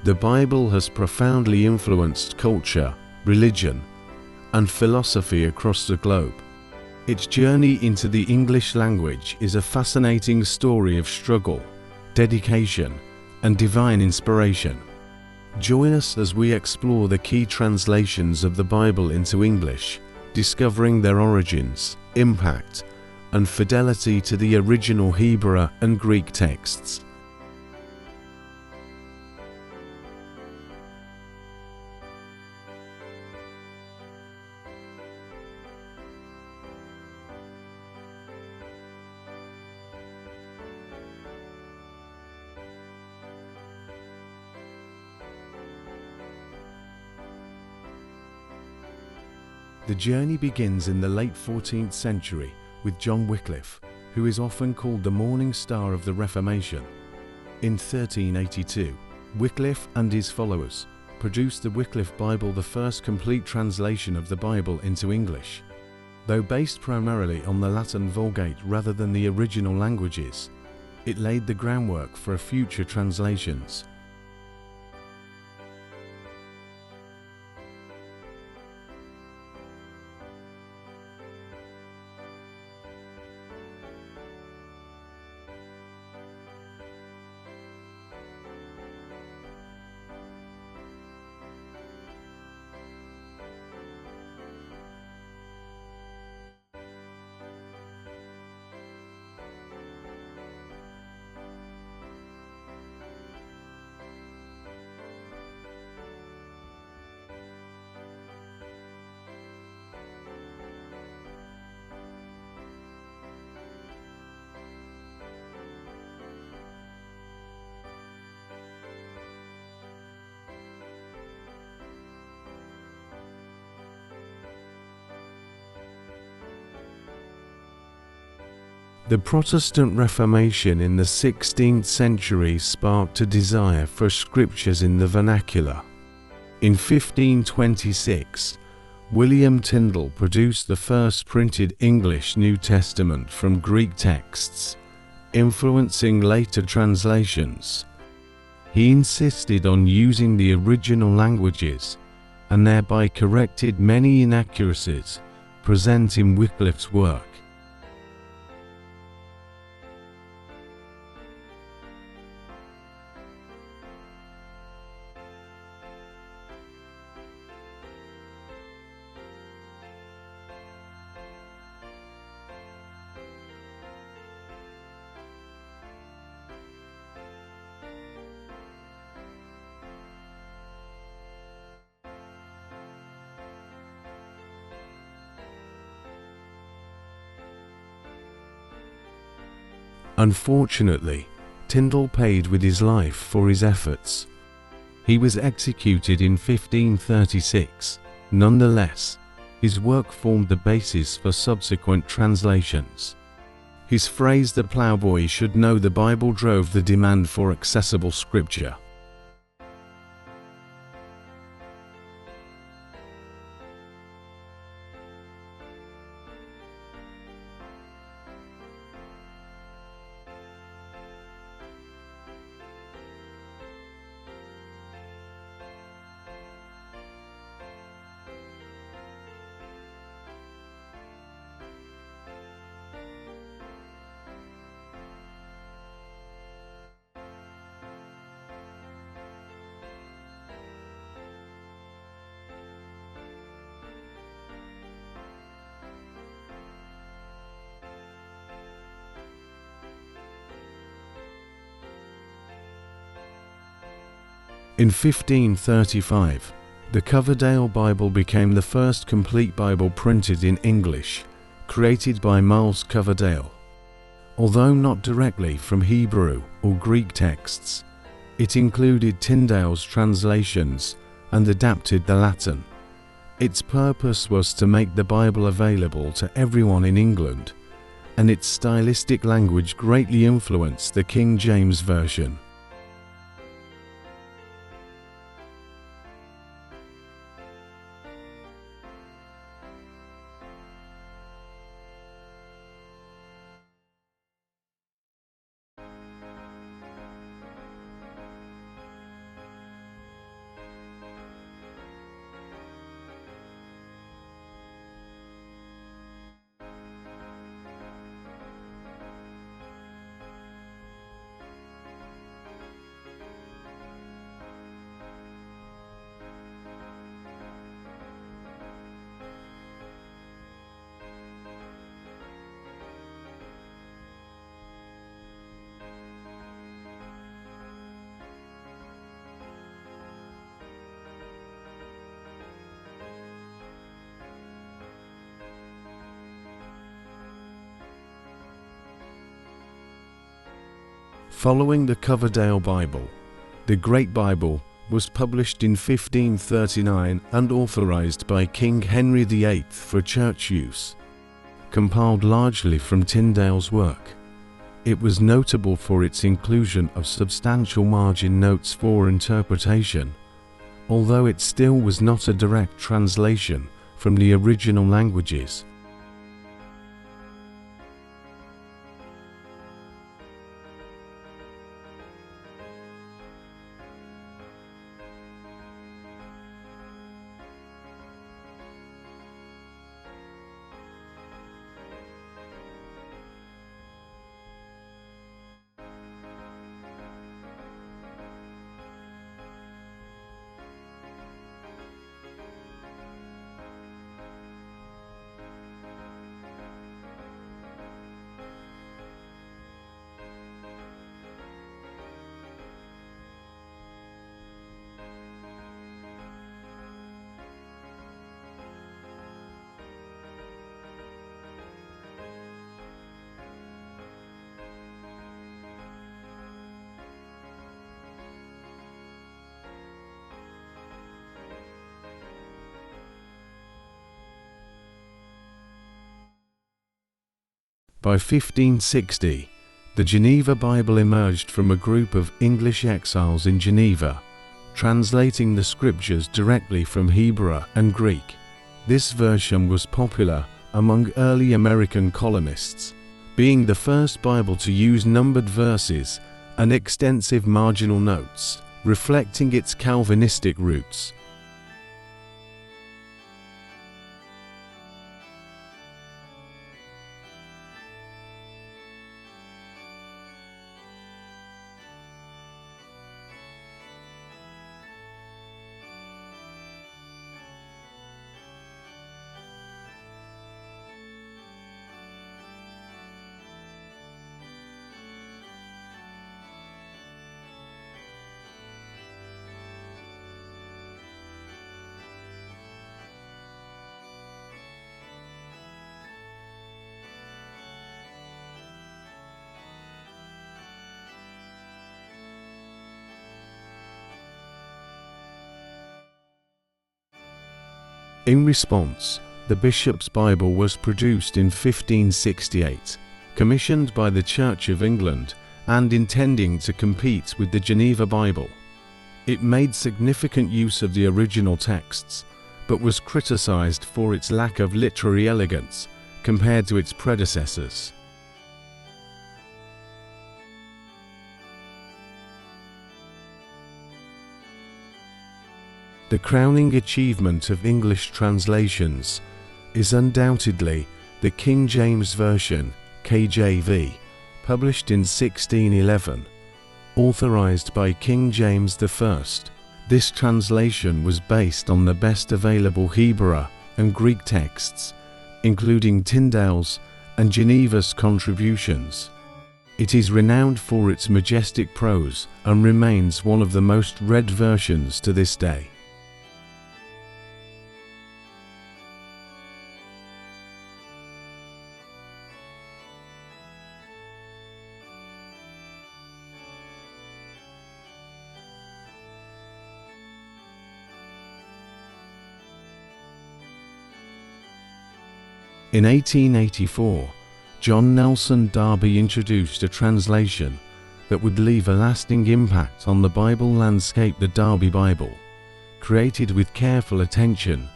The Bible has profoundly influenced culture, religion, and philosophy across the globe. Its journey into the English language is a fascinating story of struggle, dedication, and divine inspiration. Join us as we explore the key translations of the Bible into English, discovering their origins, impact, and fidelity to the original Hebrew and Greek texts. The journey begins in the late 14th century with John Wycliffe, who is often called the morning star of the Reformation. In 1382, Wycliffe and his followers produced the Wycliffe Bible, the first complete translation of the Bible into English. Though based primarily on the Latin Vulgate rather than the original languages, it laid the groundwork for future translations. The Protestant Reformation in the 16th century sparked a desire for scriptures in the vernacular. In 1526, William Tyndale produced the first printed English New Testament from Greek texts, influencing later translations. He insisted on using the original languages and thereby corrected many inaccuracies present in Wycliffe's work. Unfortunately, Tyndale paid with his life for his efforts. He was executed in 1536. Nonetheless, his work formed the basis for subsequent translations. His phrase, "The plowboy should know the Bible," drove the demand for accessible scripture. In 1535, the Coverdale Bible became the first complete Bible printed in English, created by Miles Coverdale. Although not directly from Hebrew or Greek texts, it included Tyndale's translations and adapted the Latin. Its purpose was to make the Bible available to everyone in England, and its stylistic language greatly influenced the King James Version. Following the Coverdale Bible, the Great Bible was published in 1539 and authorized by King Henry VIII for church use. Compiled largely from Tyndale's work, it was notable for its inclusion of substantial margin notes for interpretation, although it still was not a direct translation from the original languages. By 1560, the Geneva Bible emerged from a group of English exiles in Geneva, translating the scriptures directly from Hebrew and Greek. This version was popular among early American colonists, being the first Bible to use numbered verses and extensive marginal notes, reflecting its Calvinistic roots. In response, the Bishop's Bible was produced in 1568, commissioned by the Church of England and intending to compete with the Geneva Bible. It made significant use of the original texts, but was criticized for its lack of literary elegance compared to its predecessors. The crowning achievement of English translations is undoubtedly the King James Version, KJV, published in 1611, authorized by King James I. This translation was based on the best available Hebrew and Greek texts, including Tyndale's and Geneva's contributions. It is renowned for its majestic prose and remains one of the most read versions to this day. In 1884, John Nelson Darby introduced a translation that would leave a lasting impact on the Bible landscape, the Darby Bible, created with careful attention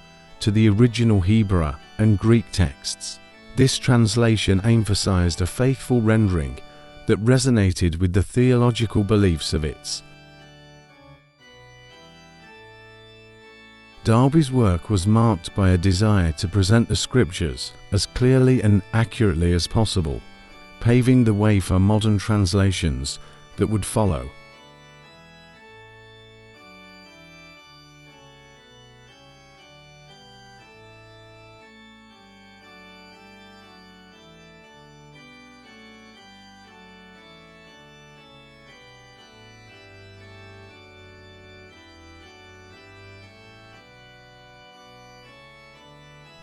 to the original Hebrew and Greek texts. This translation emphasized a faithful rendering that resonated with the theological beliefs of its. Darby's work was marked by a desire to present the scriptures as clearly and accurately as possible, paving the way for modern translations that would follow.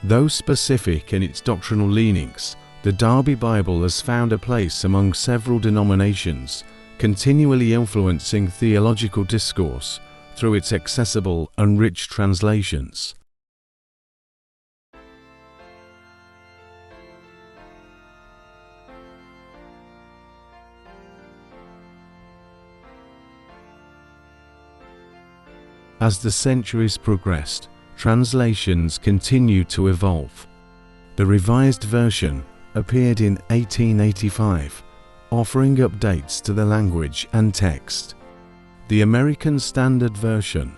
Though specific in its doctrinal leanings, the Darby Bible has found a place among several denominations continually influencing theological discourse through its accessible and rich translations. As the centuries progressed, translations continued to evolve. The Revised Version appeared in 1885, offering updates to the language and text. The American Standard Version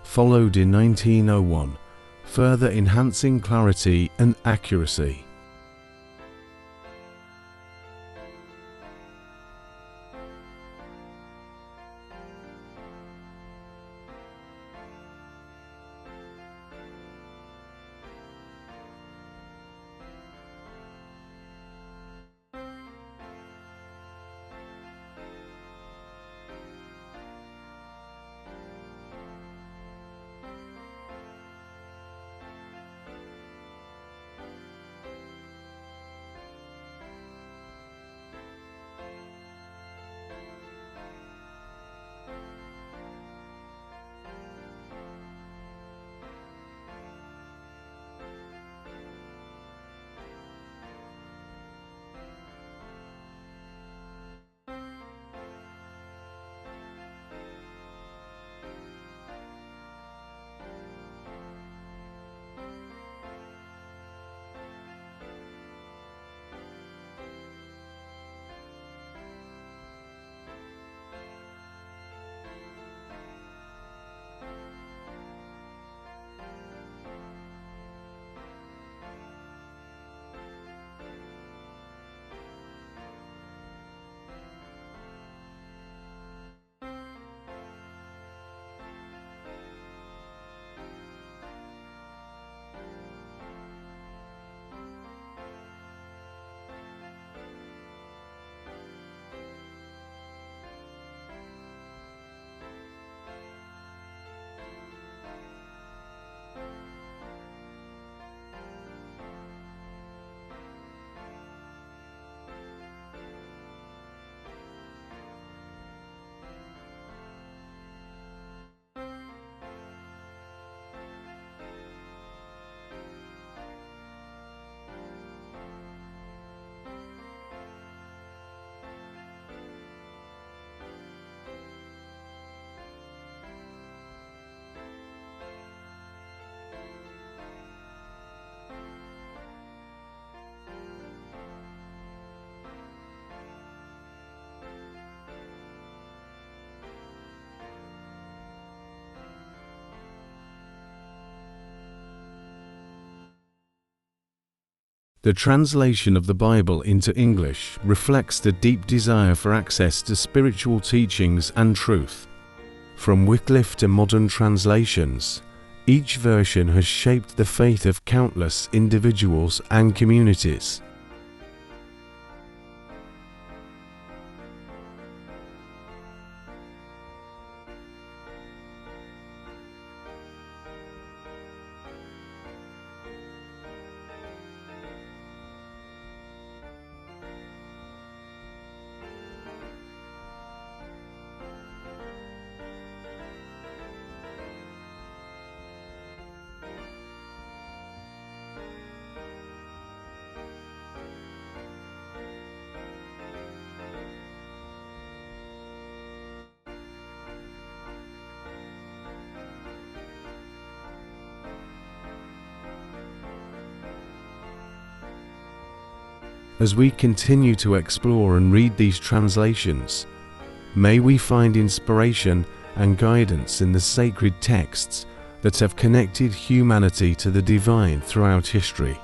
followed in 1901, further enhancing clarity and accuracy. The translation of the Bible into English reflects the deep desire for access to spiritual teachings and truth. From Wycliffe to modern translations, each version has shaped the faith of countless individuals and communities. As we continue to explore and read these translations, may we find inspiration and guidance in the sacred texts that have connected humanity to the divine throughout history.